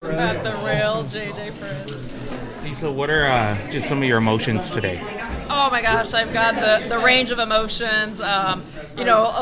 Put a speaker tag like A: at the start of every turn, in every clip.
A: At the real JJ Prince.
B: Lisa, what are just some of your emotions today?
A: Oh my gosh, I've got the range of emotions. A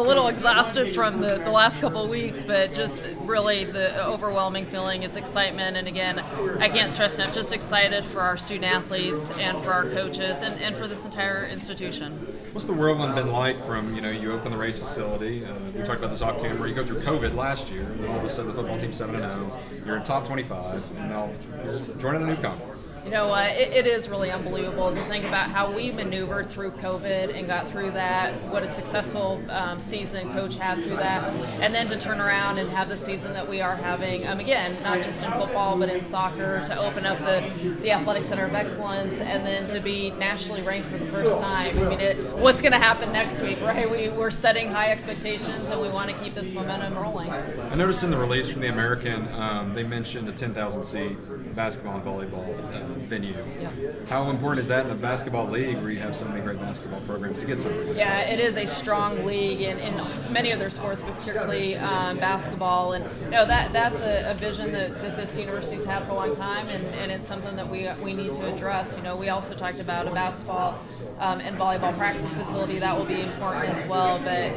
A: little exhausted from the last couple of weeks, but just really the overwhelming feeling is excitement. And again, I can't stress enough, just excited for our student athletes and for our coaches and for this entire institution.
C: What's the whirlwind been like from, you open the race facility, we talked about this off camera, you go through COVID last year, and then all of a sudden the football team's 7-0, you're in top 25, and now you're joining a new conference.
A: You know what? It is really unbelievable to think about how we maneuvered through COVID and got through that, what a successful season Coach had through that, and then to turn around and have the season that we are having, again, not just in football, but in soccer, to open up the Athletic Center of Excellence, and then to be nationally ranked for the first time. I mean, what's going to happen next week, right? We're setting high expectations, and we want to keep this momentum rolling.
C: I noticed in the release from the American, they mentioned a 10,000-seat basketball and volleyball venue.
A: Yeah.
C: How important is that in the basketball league where you have so many great basketball programs to get something?
A: Yeah, it is a strong league in many other sports, but particularly basketball. And that's a vision that this university's had for a long time, and it's something that we need to address. We also talked about a basketball and volleyball practice facility. That will be important as well, but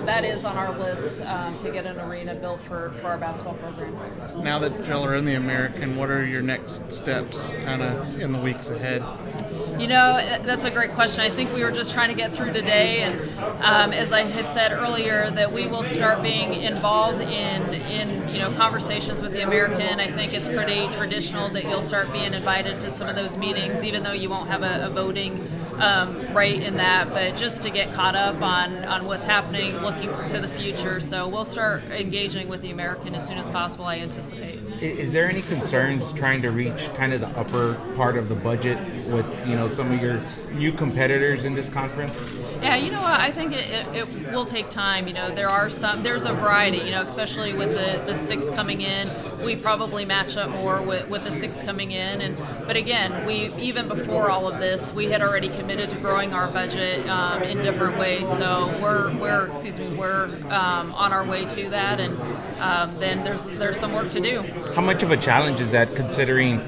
A: that is on our list to get an arena built for our basketball programs.
D: Now that y'all are in the American, what are your next steps kind of in the weeks ahead?
A: That's a great question. I think we were just trying to get through today, and as I had said earlier, that we will start being involved in conversations with the American. I think it's pretty traditional that you'll start being invited to some of those meetings, even though you won't have a voting right in that, but just to get caught up on what's happening, looking to the future. So we'll start engaging with the American as soon as possible, I anticipate.
B: Is there any concerns trying to reach kind of the upper part of the budget with, some of your new competitors in this conference?
A: Yeah, I think it will take time. There's a variety, especially with the six coming in. We probably match up more with the six coming in. But again, even before all of this, we had already committed to growing our budget in different ways. So we're on our way to that, and then there's some work to do.
B: How much of a challenge is that, considering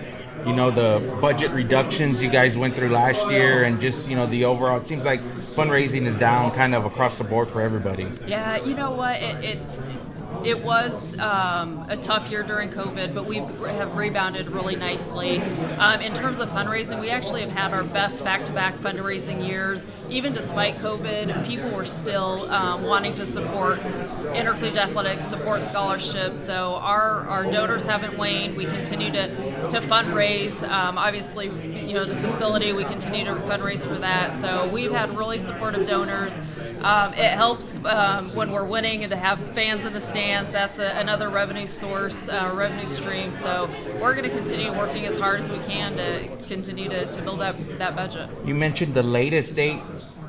B: the budget reductions you guys went through last year, and just the overall, it seems like fundraising is down kind of across the board for everybody?
A: Yeah, you know what, it was a tough year during COVID, but we have rebounded really nicely. In terms of fundraising, we actually have had our best back-to-back fundraising years. Even despite COVID, people were still wanting to support intercollegiate athletics, support scholarships. So our donors haven't waned. We continue to fundraise. Obviously, the facility, we continue to fundraise for that. So we've had really supportive donors. It helps when we're winning and to have fans in the stands. That's another revenue source, revenue stream. So we're going to continue working as hard as we can to continue to build that budget.
B: You mentioned the latest date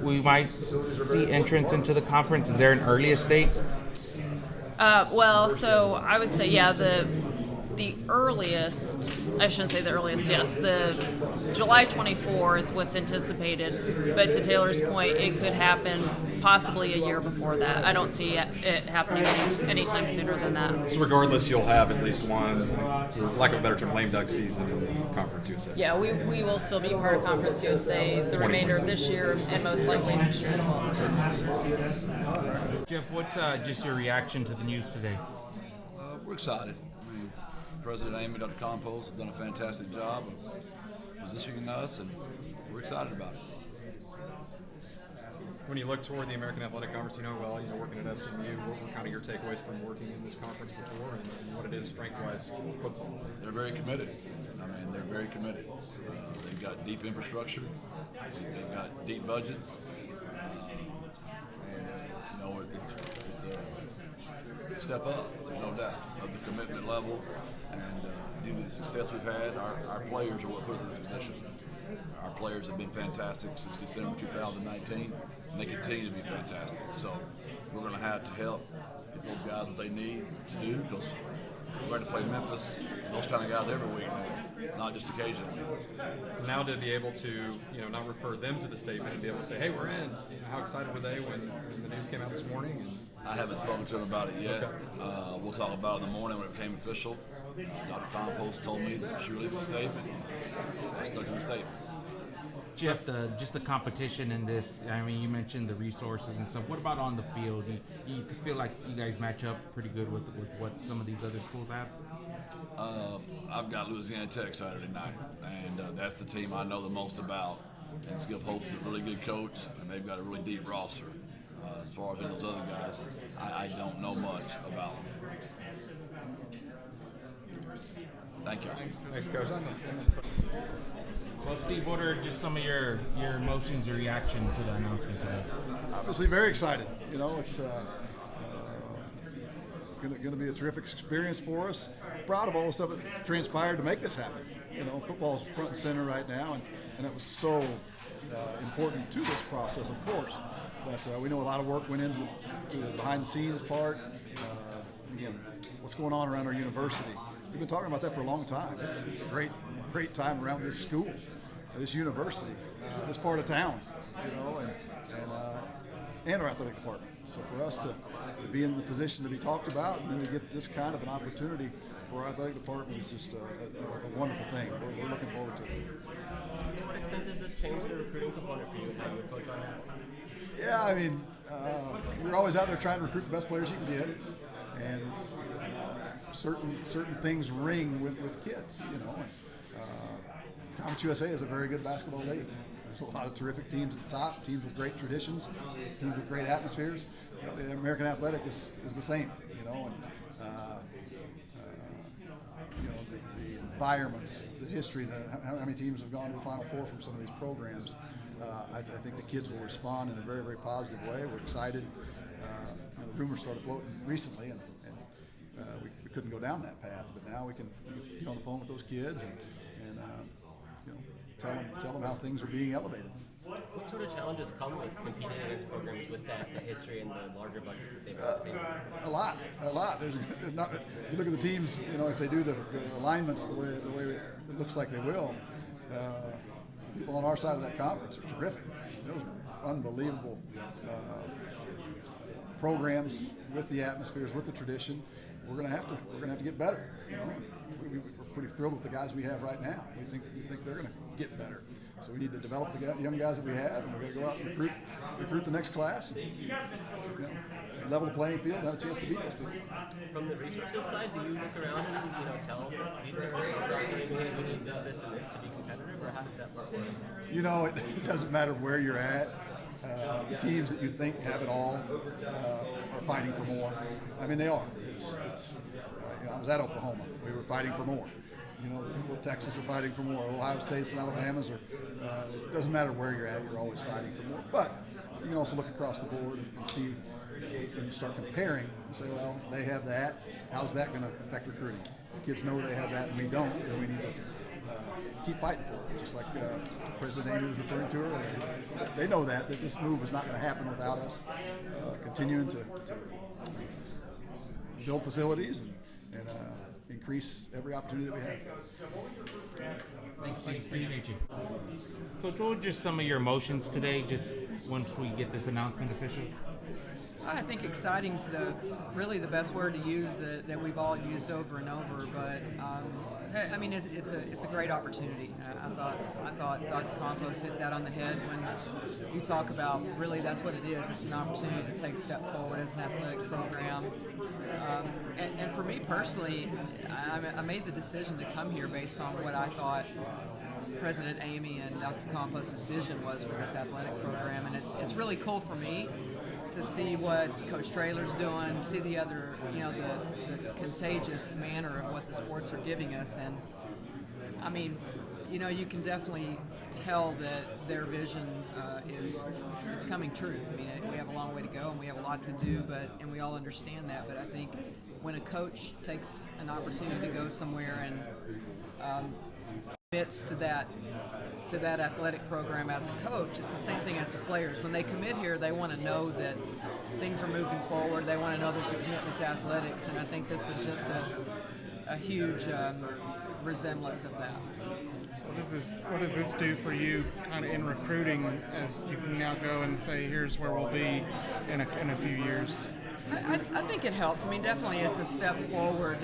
B: we might see entrance into the conference. Is there an earliest date?
A: So I would say, the earliest, I shouldn't say the earliest, yes, the July 24 is what's anticipated, but to Taylor's point, it could happen possibly a year before that. I don't see it happening anytime sooner than that.
C: So regardless, you'll have at least one, for lack of a better term, lame duck season in the Conference USA.
A: Yeah, we will still be part of Conference USA the remainder of this year and most likely next year as well.
B: Jeff, what's just your reaction to the news today?
E: We're excited. President Amy, Dr. Compost have done a fantastic job of positioning us, and we're excited about it.
C: When you look toward the American Athletic Conference, working at SMU, what were kind of your takeaways from working in this conference before, and what it is strength-wise football?
E: They're very committed. They're very committed. They've got deep infrastructure. They've got deep budgets. It's a step up, no doubt, of the commitment level. And due to the success we've had, our players are what puts us in this position. Our players have been fantastic since December 2019, and they continue to be fantastic. So we're going to have to help get those guys what they need to do, because We're going to play Memphis. Those kind of guys every week, not just occasionally.
C: Now to be able to, not refer them to the statement and be able to say, hey, we're in. How excited were they when the news came out this morning? And
E: I haven't spoken to them about it yet.
C: Okay.
E: We'll talk about it in the morning when it became official. Dr. Compost told me that she released a statement. I stuck to the statement.
B: Jeff, just the competition in this. I mean, you mentioned the resources and stuff. What about on the field? You feel like you guys match up pretty good with what some of these other schools have?
E: I've got Louisiana Tech Saturday night, and that's the team I know the most about. And Skip Holtz is a really good coach, and they've got a really deep roster. As far as those other guys, I don't know much about them. Thank you.
C: thanks, Coach.
B: Well, Steve, what are just some of your emotions or reaction to the announcement today?
F: Obviously, very excited. It's going to be a terrific experience for us. Proud of all the stuff that transpired to make this happen. Football's front and center right now, and it was so important to this process, of course. But we know a lot of work went into the behind-the-scenes part. Again, what's going on around our university. We've been talking about that for a long time. It's a great time around this school, this university, this part of town, and our athletic department. So for us to be in the position to be talked about and then to get this kind of an opportunity for our athletic department is just a wonderful thing. We're looking forward to it.
G: To what extent does this change the recruiting component for you and how you approach on that?
F: Yeah, I mean, we're always out there trying to recruit the best players you can get, and certain things ring with kids. Conference USA is a very good basketball league. There's a lot of terrific teams at the top, teams with great traditions, teams with great atmospheres. The American Athletic is the same, the environments, the history, how many teams have gone to the Final Four from some of these programs. I think the kids will respond in a very, very positive way. We're excited. The rumors started floating recently, and we couldn't go down that path. But now we can get on the phone with those kids and tell them how things are being elevated.
G: What sort of challenges come with competing against programs with the history and the larger budgets that they've obtained?
F: A lot. There's not. You look at the teams. If they do the alignments the way it looks like they will, people on our side of that conference are terrific. Those are unbelievable programs with the atmospheres, with the tradition. We're gonna have to get better. We're pretty thrilled with the guys we have right now. We think they're gonna get better. So we need to develop the young guys that we have, and we're gonna go out and recruit the next class, and level the playing field, and have a chance to beat those people.
G: From the resources side, do you look around and tell these different programs, hey, we need this and this to be competitive, or how does that work?
F: It doesn't matter where you're at. The teams that you think have it all are fighting for more. I mean, they are. I was at Oklahoma. We were fighting for more. The people at Texas are fighting for more. Ohio State's and Alabama's are. It doesn't matter where you're at. You're always fighting for more. But you can also look across the board and see when you start comparing. You say, well, they have that. How's that going to affect recruiting? If kids know they have that and we don't, then we need to keep fighting for it. Just like President Amy was referring to earlier. They know that this move is not going to happen without us continuing to build facilities and increase every opportunity that we have.
B: Thanks, Steve. Appreciate you. Coach, what were just some of your emotions today, just once we get this announcement official?
H: I think exciting is really the best word to use that we've all used over and over. But I mean, it's a great opportunity. I thought Dr. Compost hit that on the head when you talk about really that's what it is. It's an opportunity to take a step forward as an athletic program. And for me personally, I made the decision to come here based on what I thought President Amy and Dr. Compost's vision was for this athletic program, and it's really cool for me to see what Coach Traylor's doing, see the other, the contagious manner of what the sports are giving us, and I mean, you can definitely tell that their vision it's coming true. I mean, we have a long way to go and we have a lot to do, and we all understand that. But I think when a coach takes an opportunity to go somewhere and commits to that athletic program as a coach, it's the same thing as the players. When they commit here, they want to know that things are moving forward. They want to know there's a commitment to athletics, and I think this is just a huge resemblance of that.
D: What does this do for you, kind of in recruiting, as you can now go and say, here's where we'll be in a few years?
H: I think it helps. I mean, definitely it's a step forward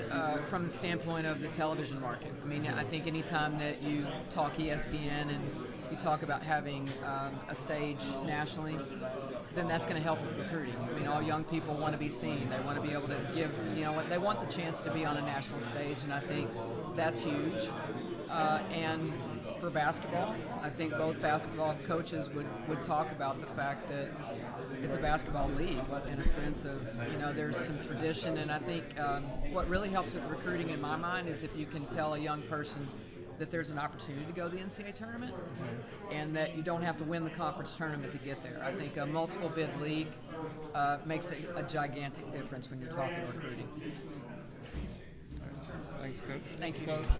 H: from the standpoint of the television market. I mean, I think anytime that you talk ESPN and you talk about having a stage nationally, then that's going to help with recruiting. I mean, all young people want to be seen. They want to be able to give, they want the chance to be on a national stage, and I think that's huge. And for basketball, I think both basketball coaches would talk about the fact that it's a basketball league in a sense of, there's some tradition. And I think what really helps with recruiting in my mind is if you can tell a young person that there's an opportunity to go to the NCAA tournament and that you don't have to win the conference tournament to get there. I think a multiple bid league makes a gigantic difference when you're talking recruiting.
D: Thanks, Coach.
H: Thank you.